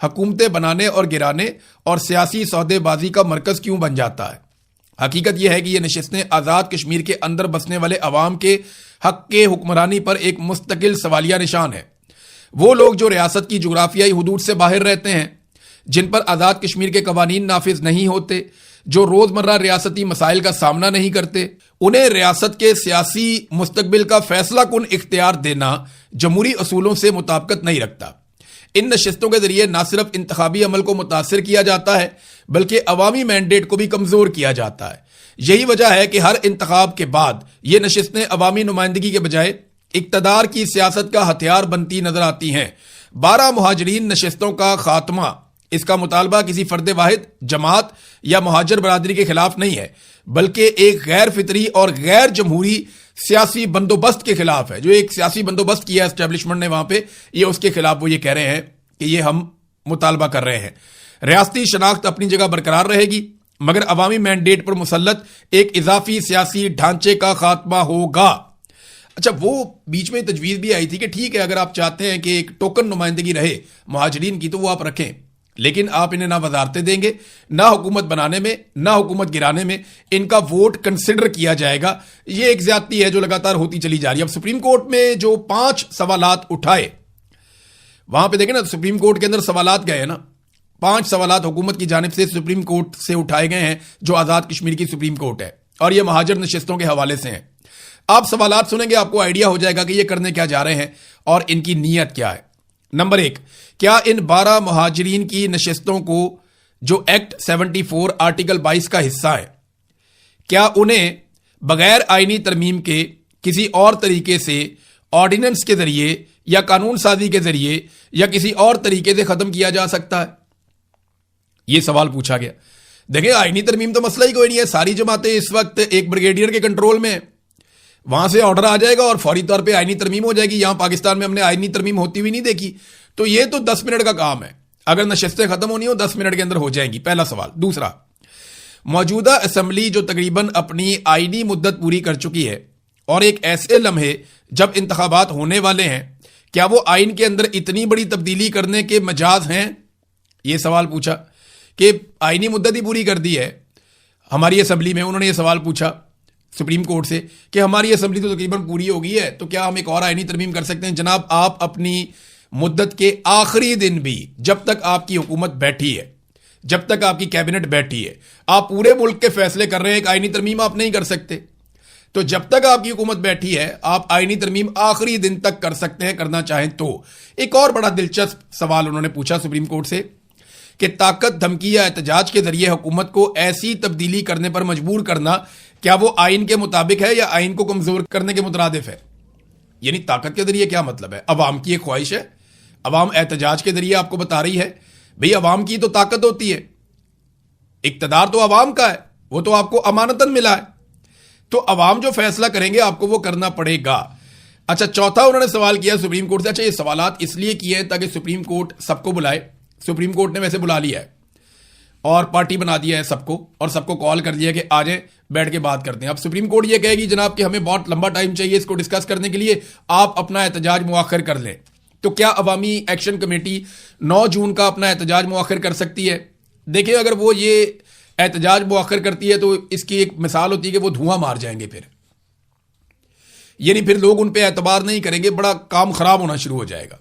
حکومتیں بنانے اور گرانے اور سیاسی سودے بازی کا مرکز کیوں بن جاتا ہے؟ حقیقت یہ ہے کہ یہ نشستیں آزاد کشمیر کے اندر بسنے والے عوام کے حق کے حکمرانی پر ایک مستقل سوالیہ نشان ہے۔ وہ لوگ جو ریاست کی جغرافیائی حدود سے باہر رہتے ہیں، جن پر آزاد کشمیر کے قوانین نافذ نہیں ہوتے، جو روزمرہ ریاستی مسائل کا سامنا نہیں کرتے، انہیں ریاست کے سیاسی مستقبل کا فیصلہ کن اختیار دینا جمہوری اصولوں سے مطابقت نہیں رکھتا۔ ان نشستوں کے ذریعے نہ صرف انتخابی عمل کو متاثر کیا جاتا ہے بلکہ عوامی مینڈیٹ کو بھی کمزور کیا جاتا ہے۔ یہی وجہ ہے کہ ہر انتخاب کے بعد یہ نشستیں عوامی نمائندگی کے بجائے اقتدار کی سیاست کا ہتھیار بنتی نظر آتی ہیں۔ 12 مہاجرین نشستوں کا خاتمہ، اس کا مطالبہ کسی فرد واحد، جماعت یا مہاجر برادری کے خلاف نہیں ہے بلکہ ایک غیر فطری اور غیر جمہوری سیاسی بندوبست کے خلاف ہے۔ جو ایک سیاسی بندوبست کیا ہے اسٹیبلشمنٹ نے وہاں پہ، یہ اس کے خلاف وہ یہ کہہ رہے ہیں کہ یہ ہم مطالبہ کر رہے ہیں۔ ریاستی شناخت اپنی جگہ برقرار رہے گی مگر عوامی مینڈیٹ پر مسلط ایک اضافی سیاسی ڈھانچے کا خاتمہ ہوگا۔ اچھا، وہ بیچ میں تجویز بھی آئی تھی کہ ٹھیک ہے، اگر آپ چاہتے ہیں کہ ایک ٹوکن نمائندگی رہے مہاجرین کی تو وہ آپ رکھیں، لیکن آپ انہیں نہ وزارتیں دیں گے، نہ حکومت بنانے میں، نہ حکومت گرانے میں ان کا ووٹ کنسیڈر کیا جائے گا۔ یہ ایک زیادتی ہے جو لگاتار ہوتی چلی جا رہی ہے۔ اب سپریم کورٹ میں جو 5 سوالات اٹھائے، وہاں پہ دیکھیں نا، سپریم کورٹ کے اندر سوالات گئے ہیں نا، 5 سوالات حکومت کی جانب سے سپریم کورٹ سے اٹھائے گئے ہیں جو آزاد کشمیر کی سپریم کورٹ ہے، اور یہ مہاجر نشستوں کے حوالے سے ہیں۔ آپ سوالات سنیں گے آپ کو آئیڈیا ہو جائے گا کہ یہ کرنے کیا جا رہے ہیں اور ان کی نیت کیا ہے۔ نمبر 1، کیا ان 12 مہاجرین کی نشستوں کو جو ایکٹ 74 آرٹیکل 22 کا حصہ ہے، کیا انہیں بغیر آئینی ترمیم کے کسی اور طریقے سے آرڈیننس کے ذریعے یا قانون سازی کے ذریعے یا کسی اور طریقے سے ختم کیا جا سکتا ہے؟ یہ سوال پوچھا گیا۔ دیکھیں، آئینی ترمیم تو مسئلہ ہی کوئی نہیں ہے، ساری جماعتیں اس وقت ایک بریگیڈیئر کے کنٹرول میں ہیں، وہاں سے آرڈر آ جائے گا اور فوری طور پہ آئینی ترمیم ہو جائے گی۔ یہاں پاکستان میں ہم نے آئینی ترمیم ہوتی ہوئی نہیں دیکھی، تو یہ تو 10 منٹ کا کام ہے، اگر نشستیں ختم ہونی ہو 10 منٹ کے اندر ہو جائیں گی۔ پہلا سوال۔ دوسرا، موجودہ اسمبلی جو تقریباً اپنی آئینی مدت پوری کر چکی ہے اور ایک ایسے لمحے جب انتخابات ہونے والے ہیں، کیا وہ آئین کے اندر اتنی بڑی تبدیلی کرنے کے مجاز ہیں؟ یہ سوال پوچھا کہ آئینی مدت ہی پوری کر دی ہے ہماری اسمبلی میں۔ انہوں نے یہ سوال پوچھا سپریم کورٹ سے کہ ہماری اسمبلی تو تقریباً پوری ہو گئی ہے، تو کیا ہم ایک اور آئینی ترمیم کر سکتے ہیں؟ جناب، آپ اپنی مدت کے آخری دن بھی، جب تک آپ کی حکومت بیٹھی ہے، جب تک آپ کی کیبنٹ بیٹھی ہے، آپ پورے ملک کے فیصلے کر رہے ہیں، ایک آئینی ترمیم آپ نہیں کر سکتے۔ تو جب تک آپ کی حکومت بیٹھی ہے آپ آئینی ترمیم آخری دن تک کر سکتے ہیں، کرنا چاہیں تو۔ ایک اور بڑا دلچسپ سوال انہوں نے پوچھا سپریم کورٹ سے کہ طاقت، دھمکی یا احتجاج کے ذریعے حکومت کو ایسی تبدیلی کرنے پر مجبور کرنا، کیا وہ آئین کے مطابق ہے یا آئین کو کمزور کرنے کے مترادف ہے؟ یعنی طاقت کے ذریعے کیا مطلب ہے؟ عوام کی ایک خواہش ہے، عوام احتجاج کے ذریعے آپ کو بتا رہی ہے بھئی عوام کی تو طاقت ہوتی ہے، اقتدار تو عوام کا ہے، وہ تو آپ کو امانتاً ملا ہے، تو عوام جو فیصلہ کریں گے آپ کو وہ کرنا پڑے گا۔ اچھا، چوتھا انہوں نے سوال کیا سپریم کورٹ سے۔ اچھا، یہ سوالات اس لیے کیے ہیں تاکہ سپریم کورٹ سب کو بلائے۔ سپریم کورٹ نے ویسے بلا لیا ہے اور پارٹی بنا دیا ہے سب کو، اور سب کو کال کر دیا کہ آ جائیں، بیٹھ کے بات کرتے ہیں۔ اب سپریم کورٹ یہ کہے گی جناب کہ ہمیں بہت لمبا ٹائم چاہیے اس کو ڈسکس کرنے کے لیے، آپ اپنا احتجاج مؤخر کر لیں۔ تو کیا عوامی ایکشن کمیٹی 9 جون کا اپنا احتجاج مؤخر کر سکتی ہے؟ دیکھیں، اگر وہ یہ احتجاج مؤخر کرتی ہے تو اس کی ایک مثال ہوتی ہے کہ وہ دھواں مار جائیں گے، پھر یعنی پھر لوگ ان پہ اعتبار نہیں کریں گے، بڑا کام خراب ہونا شروع ہو جائے گا۔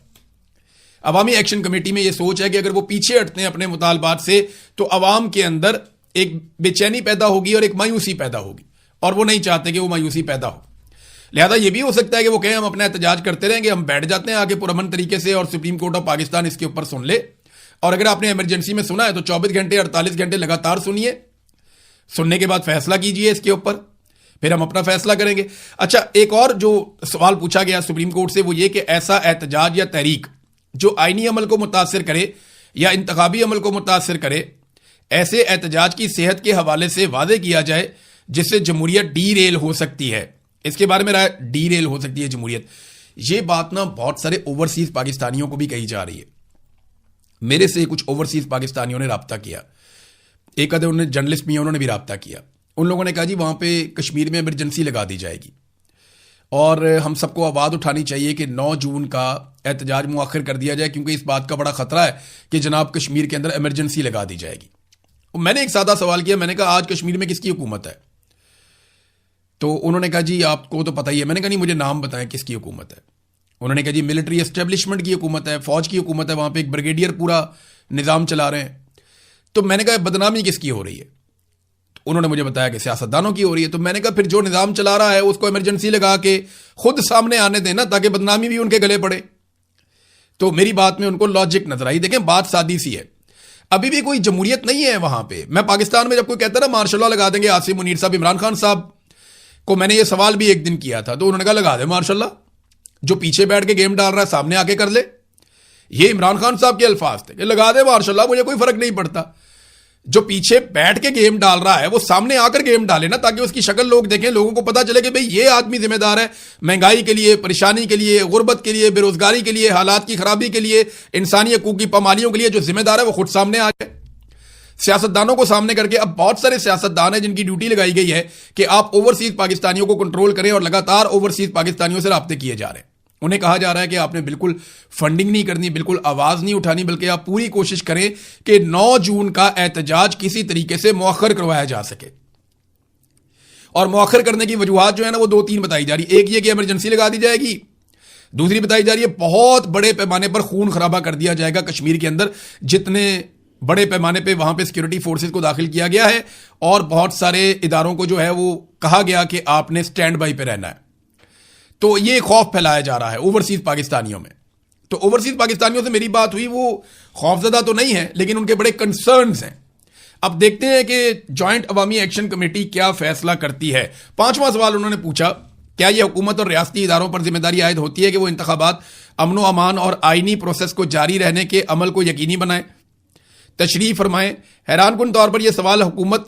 عوامی ایکشن کمیٹی میں یہ سوچ ہے کہ اگر وہ پیچھے ہٹتے ہیں اپنے مطالبات سے تو عوام کے اندر ایک بے چینی پیدا ہوگی اور ایک مایوسی پیدا ہوگی، اور وہ نہیں چاہتے کہ وہ مایوسی پیدا ہو۔ لہذا یہ بھی ہو سکتا ہے کہ وہ کہیں ہم اپنا احتجاج کرتے رہیں گے، ہم بیٹھ جاتے ہیں آگے پرامن طریقے سے اور سپریم کورٹ آف پاکستان اس کے اوپر سن لے۔ اور اگر آپ نے ایمرجنسی میں سنا ہے تو 24 گھنٹے 48 گھنٹے لگاتار سنیے، سننے کے بعد فیصلہ کیجئے اس کے اوپر، پھر ہم اپنا فیصلہ کریں گے۔ اچھا، ایک اور جو سوال پوچھا گیا سپریم کورٹ سے وہ یہ کہ ایسا احتجاج یا تحریک جو آئینی عمل کو متاثر کرے یا انتخابی عمل کو متاثر کرے، ایسے احتجاج کی صحت کے حوالے سے واضح کیا جائے جس سے جمہوریت ڈی ریل ہو سکتی ہے۔ اس کے بارے میں رائے، ڈی ریل ہو سکتی ہے جمہوریت۔ یہ بات نا بہت سارے اوورسیز پاکستانیوں کو بھی کہی جا رہی ہے۔ میرے سے کچھ اوورسیز پاکستانیوں نے رابطہ کیا، ایک آدھے انہوں نے جرنلسٹ بھی ہیں، انہوں نے بھی رابطہ کیا۔ ان لوگوں نے کہا جی وہاں پہ کشمیر میں ایمرجنسی لگا دی جائے گی اور ہم سب کو آواز اٹھانی چاہیے کہ 9 جون کا احتجاج مؤخر کر دیا جائے، کیونکہ اس بات کا بڑا خطرہ ہے کہ جناب کشمیر کے اندر ایمرجنسی لگا دی جائے گی. میں نے ایک سادہ سوال کیا، میں نے کہا آج کشمیر میں کس کی حکومت ہے؟ تو انہوں نے کہا جی آپ کو تو پتہ ہی ہے. میں نے کہا نہیں، مجھے نام بتائیں کس کی حکومت ہے. انہوں نے کہا جی ملٹری اسٹیبلشمنٹ کی حکومت ہے، فوج کی حکومت ہے، وہاں پہ ایک بریگیڈیئر پورا نظام چلا رہے ہیں. تو میں نے کہا بدنامی کس کی ہو رہی ہے؟ انہوں نے مجھے بتایا کہ سیاستدانوں کی ہو رہی ہے. تو میں نے کہا پھر جو نظام چلا رہا ہے اس کو ایمرجنسی لگا کے خود سامنے آنے دیں نا، تاکہ بدنامی بھی ان کے گلے پڑے. تو میری بات میں ان کو لاجک نظر آئی. دیکھیں بات سادی سی ہے، ابھی بھی کوئی جمہوریت نہیں ہے وہاں پہ. میں پاکستان میں جب کوئی کہتا ہے نا مارشل لا لگا دیں گے عاصم منیر صاحب، عمران خان صاحب کو میں نے یہ سوال بھی ایک دن کیا تھا، تو انہوں نے کہا لگا دیں مارشل لا، جو پیچھے بیٹھ کے گیم ڈال رہا ہے سامنے آ کے کر لے. یہ عمران خان صاحب کے الفاظ تھے کہ لگا دیں مارشل لا، مجھے کوئی فرق نہیں پڑتا. جو پیچھے بیٹھ کے گیم ڈال رہا ہے وہ سامنے آ کر گیم ڈالے نا، تاکہ اس کی شکل لوگ دیکھیں، لوگوں کو پتا چلے کہ بھئی یہ آدمی ذمہ دار ہے مہنگائی کے لیے، پریشانی کے لیے، غربت کے لیے، بے روزگاری کے لیے، حالات کی خرابی کے لیے، انسانی حقوق کی پامالیوں کے لیے جو ذمہ دار ہے وہ خود سامنے آ جائے. سیاستدانوں کو سامنے کر کے اب بہت سارے سیاستدان ہیں جن کی ڈیوٹی لگائی گئی ہے کہ آپ اوورسیز پاکستانیوں کو کنٹرول کریں، اور لگاتار اوورسیز پاکستانیوں سے رابطے کیے جا رہے ہیں. انہیں کہا جا رہا ہے کہ آپ نے بالکل فنڈنگ نہیں کرنی، بالکل آواز نہیں اٹھانی، بلکہ آپ پوری کوشش کریں کہ 9 جون کا احتجاج کسی طریقے سے مؤخر کروایا جا سکے. اور مؤخر کرنے کی وجوہات جو ہے نا وہ 2-3 بتائی جا رہی. ایک یہ کہ ایمرجنسی لگا دی جائے گی، دوسری بتائی جا رہی ہے بہت بڑے پیمانے پر خون خرابہ کر دیا جائے گا کشمیر کے اندر، جتنے بڑے پیمانے پہ وہاں پہ سیکورٹی فورسز کو داخل کیا گیا ہے، اور بہت سارے اداروں کو جو ہے وہ کہا گیا کہ آپ نے سٹینڈ بائی پہ رہنا ہے. تو یہ خوف پھیلایا جا رہا ہے اوورسیز پاکستانیوں میں. تو اوورسیز پاکستانیوں سے میری بات ہوئی، وہ خوفزدہ تو نہیں ہے لیکن ان کے بڑے کنسرنز ہیں. اب دیکھتے ہیں کہ جوائنٹ عوامی ایکشن کمیٹی کیا فیصلہ کرتی ہے. 5واں سوال انہوں نے پوچھا، کیا یہ حکومت اور ریاستی اداروں پر ذمہ داری عائد ہوتی ہے کہ وہ انتخابات امن و امان اور آئینی پروسیس کو جاری رہنے کے عمل کو یقینی بنائیں؟ تشریح فرمائیں. حیران کن طور پر یہ سوال حکومت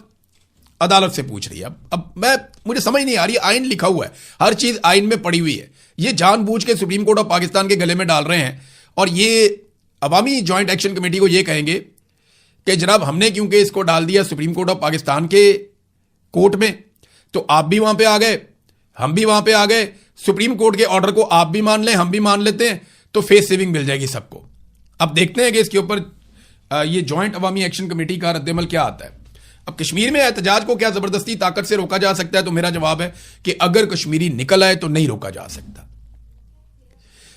عدالت سے پوچھ رہی ہے. اب مجھے سمجھ نہیں آ رہی، آئین لکھا ہوا ہے، ہر چیز آئین میں پڑی ہوئی ہے، یہ جان بوجھ کے سپریم کورٹ آف پاکستان کے گلے میں ڈال رہے ہیں. اور یہ عوامی جوائنٹ ایکشن کمیٹی کو یہ کہیں گے کہ جناب ہم نے کیونکہ اس کو ڈال دیا سپریم کورٹ آف پاکستان کے کورٹ میں، تو آپ بھی وہاں پہ آ گئے، ہم بھی وہاں پہ آ گئے، سپریم کورٹ کے آرڈر کو آپ بھی مان لیں ہم بھی مان لیتے ہیں، تو فیس سیونگ مل جائے گی سب کو. اب دیکھتے ہیں کہ اس کے اوپر یہ جوائنٹ عوامی ایکشن کمیٹی کا رد عمل کیا آتا ہے. اب کشمیر میں احتجاج کو کیا زبردستی طاقت سے روکا جا سکتا ہے؟ تو میرا جواب ہے کہ اگر کشمیری نکل آئے تو نہیں روکا جا سکتا.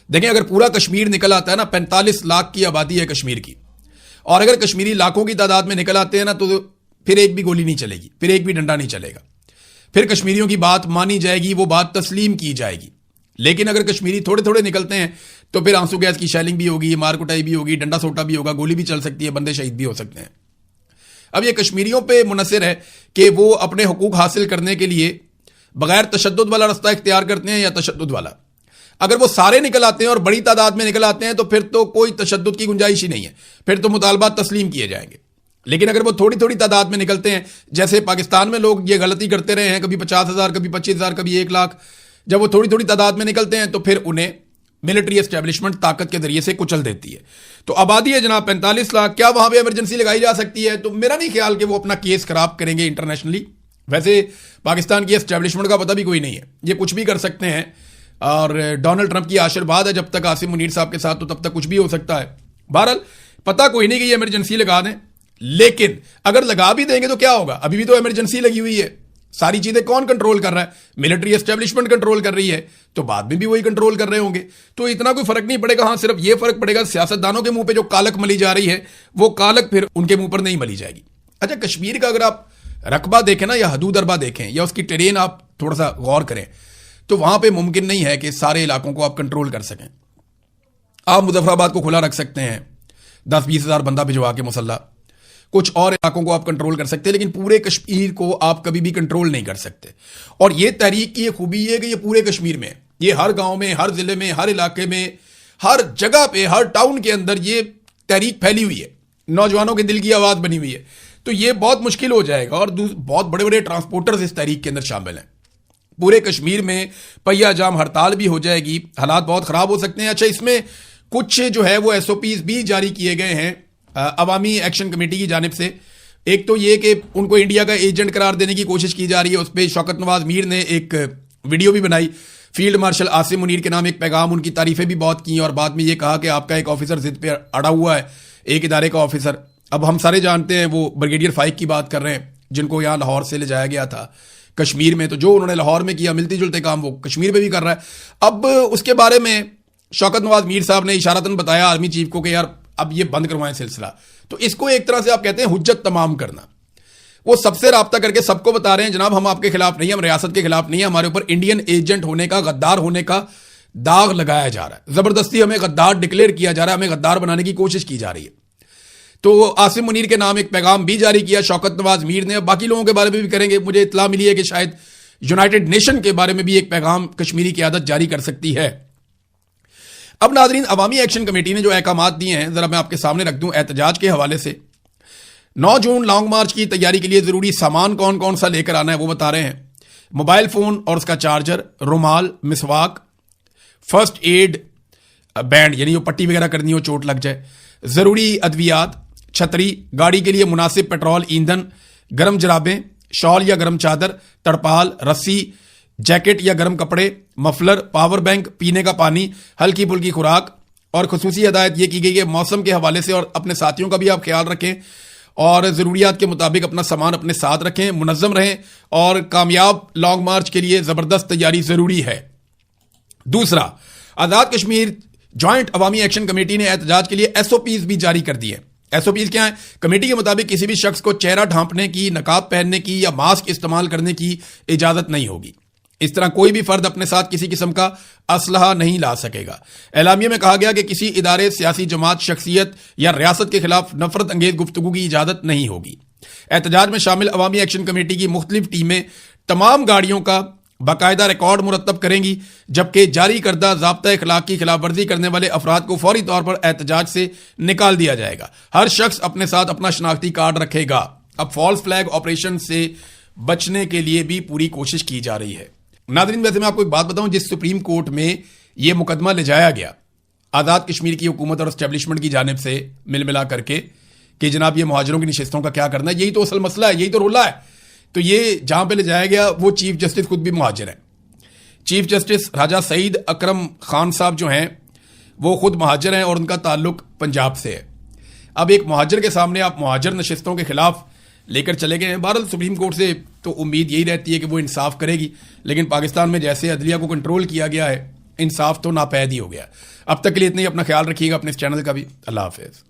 دیکھیں اگر پورا کشمیر نکل آتا ہے نا، 45 لاکھ کی آبادی ہے کشمیر کی، اور اگر کشمیری لاکھوں کی تعداد میں نکل آتے ہیں نا، تو پھر ایک بھی گولی نہیں چلے گی، پھر ایک بھی ڈنڈا نہیں چلے گا، پھر کشمیریوں کی بات مانی جائے گی، وہ بات تسلیم کی جائے گی. لیکن اگر کشمیری تھوڑے تھوڑے نکلتے ہیں تو پھر آنسو گیس کی شیلنگ بھی ہوگی، مار کٹائی بھی ہوگی، ڈنڈا سوٹا بھی ہوگا، گولی بھی چل سکتی ہے، بندے شہید بھی ہو سکتے ہیں. اب یہ کشمیریوں پہ منحصر ہے کہ وہ اپنے حقوق حاصل کرنے کے لیے بغیر تشدد والا رستہ اختیار کرتے ہیں یا تشدد والا. اگر وہ سارے نکل آتے ہیں اور بڑی تعداد میں نکل آتے ہیں تو پھر تو کوئی تشدد کی گنجائش ہی نہیں ہے، پھر تو مطالبات تسلیم کیے جائیں گے. لیکن اگر وہ تھوڑی تھوڑی تعداد میں نکلتے ہیں، جیسے پاکستان میں لوگ یہ غلطی کرتے رہے ہیں، کبھی 50,000 کبھی 25,000 کبھی 1 لاکھ، جب وہ تھوڑی تھوڑی تعداد میں نکلتے ہیں تو پھر انہیں ملٹری اسٹیبلشمنٹ طاقت کے ذریعے سے کچل دیتی ہے. تو آبادی ہے جناب 45 لاکھ، کیا وہاں پہ ایمرجنسی لگائی جا سکتی ہے؟ تو میرا نہیں خیال کہ وہ اپنا کیس خراب کریں گے انٹرنیشنلی. ویسے پاکستان کی اسٹیبلشمنٹ کا پتہ بھی کوئی نہیں ہے، یہ کچھ بھی کر سکتے ہیں، اور ڈونلڈ ٹرمپ کی آشیرواد ہے جب تک عاصم منیر صاحب کے ساتھ، تو تب تک کچھ بھی ہو سکتا ہے. بہرحال پتہ کوئی نہیں کہ یہ ایمرجنسی لگا دیں، لیکن اگر لگا بھی دیں گے تو کیا ہوگا؟ ابھی بھی تو ایمرجنسی لگی ہوئی ہے. ساری چیزیں کون کنٹرول کر رہا ہے؟ ملٹری اسٹیبلشمنٹ کنٹرول کر رہی ہے، تو بعد میں بھی وہی کنٹرول کر رہے ہوں گے. تو اتنا کوئی فرق نہیں پڑے گا. ہاں صرف یہ فرق پڑے گا سیاستدانوں کے منہ پہ جو کالک ملی جا رہی ہے وہ کالک پھر ان کے منہ پر نہیں ملی جائے گی. اچھا کشمیر کا اگر آپ رقبہ دیکھیں نا، یا حدود اربا دیکھیں، یا اس کی ٹرین آپ تھوڑا سا غور کریں، تو وہاں پہ ممکن نہیں ہے کہ سارے علاقوں کو آپ کنٹرول کر سکیں. آپ مظفر آباد کو کھلا رکھ سکتے ہیں، 10-20 ہزار بندہ بھجوا کے مسلح، کچھ اور علاقوں کو آپ کنٹرول کر سکتے ہیں، لیکن پورے کشمیر کو آپ کبھی بھی کنٹرول نہیں کر سکتے. اور یہ تحریک کی یہ خوبی ہے کہ یہ پورے کشمیر میں، یہ ہر گاؤں میں، ہر ضلع میں، ہر علاقے میں، ہر جگہ پہ، ہر ٹاؤن کے اندر یہ تحریک پھیلی ہوئی ہے، نوجوانوں کے دل کی آواز بنی ہوئی ہے. تو یہ بہت مشکل ہو جائے گا. اور بہت بڑے بڑے ٹرانسپورٹرز اس تحریک کے اندر شامل ہیں. پورے کشمیر میں پہیا جام ہڑتال بھی ہو جائے گی، حالات بہت خراب ہو سکتے ہیں. اچھا اس میں کچھ جو ہے وہ SOPs بھی جاری کیے گئے ہیں عوامی ایکشن کمیٹی کی جانب سے. ایک تو یہ کہ ان کو انڈیا کا ایجنٹ قرار دینے کی کوشش کی جا رہی ہے، اس پہ شوکت نواز میر نے ایک ویڈیو بھی بنائی. فیلڈ مارشل عاصم منیر کے نام ایک پیغام، ان کی تعریفیں بھی بہت کی اور بعد میں یہ کہا کہ آپ کا ایک آفیسر ضد پہ اڑا ہوا ہے، ایک ادارے کا آفیسر. اب ہم سارے جانتے ہیں وہ بریگیڈیئر فائق کی بات کر رہے ہیں جن کو یہاں لاہور سے لے جایا گیا تھا کشمیر میں. تو جو انہوں نے لاہور میں کیا ملتے جلتے کام وہ کشمیر میں بھی کر رہا ہے. اب اس کے بارے میں شوکت نواز میر صاحب نے اشارتاً بتایا آرمی چیف کو کہ یار اب یہ بند کروائیں سلسلہ. تو اس کو ایک طرح سے آپ کہتے ہیں حجت تمام کرنا. وہ سب سے رابطہ کر کے سب کو بتا رہے ہیں جناب ہم آپ کے خلاف نہیں، ہم ریاست کے خلاف نہیں، ہمارے اوپر انڈین ایجنٹ ہونے کا، غدار ہونے کا داغ لگایا جا رہا ہے، زبردستی ہمیں غدار ڈکلیئر کیا جا رہا ہے، ہمیں غدار بنانے کی کوشش کی جا رہی ہے. تو عاصم منیر کے نام ایک پیغام بھی جاری کیا شوکت نواز میر نے. باقی لوگوں کے بارے میں بھی کریں گے. مجھے اطلاع ملی ہے کہ شاید یونائٹڈ نیشن کے بارے میں بھی ایک پیغام کشمیری قیادت جاری کر سکتی ہے. اب ناظرین، عوامی ایکشن کمیٹی نے جو احکامات دیے ہیں ذرا میں آپ کے سامنے رکھ دوں احتجاج کے حوالے سے. 9 جون لانگ مارچ کی تیاری کے لیے ضروری سامان کون کون سا لے کر آنا ہے وہ بتا رہے ہیں. موبائل فون اور اس کا چارجر، رومال، مسواک، فرسٹ ایڈ بینڈ یعنی جو پٹی وغیرہ کرنی ہو چوٹ لگ جائے، ضروری ادویات، چھتری، گاڑی کے لیے مناسب پیٹرول ایندھن، گرم جرابیں، شال یا گرم چادر، تڑپال، رسی، جیکٹ یا گرم کپڑے، مفلر، پاور بینک، پینے کا پانی، ہلکی پھلکی خوراک. اور خصوصی ہدایت یہ کی گئی ہے موسم کے حوالے سے اور اپنے ساتھیوں کا بھی آپ خیال رکھیں اور ضروریات کے مطابق اپنا سامان اپنے ساتھ رکھیں، منظم رہیں اور کامیاب لانگ مارچ کے لیے زبردست تیاری ضروری ہے. دوسرا، آزاد کشمیر جوائنٹ عوامی ایکشن کمیٹی نے احتجاج کے لیے ایس او پیز بھی جاری کر دی ہے. ایس او پیز کیا ہیں؟ کمیٹی کے مطابق کسی بھی شخص کو چہرہ ڈھانپنے کی، نقاب پہننے کی یا ماسک استعمال کرنے کی اجازت نہیں ہوگی. اس طرح کوئی بھی فرد اپنے ساتھ کسی قسم کا اسلحہ نہیں لا سکے گا. اعلامیے میں کہا گیا کہ کسی ادارے، سیاسی جماعت، شخصیت یا ریاست کے خلاف نفرت انگیز گفتگو کی اجازت نہیں ہوگی. احتجاج میں شامل عوامی ایکشن کمیٹی کی مختلف ٹیمیں تمام گاڑیوں کا باقاعدہ ریکارڈ مرتب کریں گی، جبکہ جاری کردہ ضابطہ اخلاق کی خلاف ورزی کرنے والے افراد کو فوری طور پر احتجاج سے نکال دیا جائے گا. ہر شخص اپنے ساتھ اپنا شناختی کارڈ رکھے گا. اب فالس فلیگ آپریشن سے بچنے کے لیے بھی پوری کوشش کی جا رہی ہے. ناظرین، ویسے میں آپ کو ایک بات بتاؤں، جس سپریم کورٹ میں یہ مقدمہ لے جایا گیا آزاد کشمیر کی حکومت اور اسٹیبلشمنٹ کی جانب سے مل ملا کر کے کہ جناب یہ مہاجروں کی نشستوں کا کیا کرنا ہے، یہی تو اصل مسئلہ ہے، یہی تو رولا ہے. تو یہ جہاں پہ لے جایا گیا وہ چیف جسٹس خود بھی مہاجر ہیں. چیف جسٹس راجہ سعید اکرم خان صاحب جو ہیں وہ خود مہاجر ہیں اور ان کا تعلق پنجاب سے ہے. اب ایک مہاجر کے سامنے آپ مہاجر نشستوں کے خلاف لے کر چلے گئے ہیں. بہرحال سپریم کورٹ سے تو امید یہی رہتی ہے کہ وہ انصاف کرے گی، لیکن پاکستان میں جیسے عدلیہ کو کنٹرول کیا گیا ہے انصاف تو ناپید ہی ہو گیا. اب تک کے لیے اتنا ہی. اپنا خیال رکھیے گا، اپنے اس چینل کا بھی. اللہ حافظ.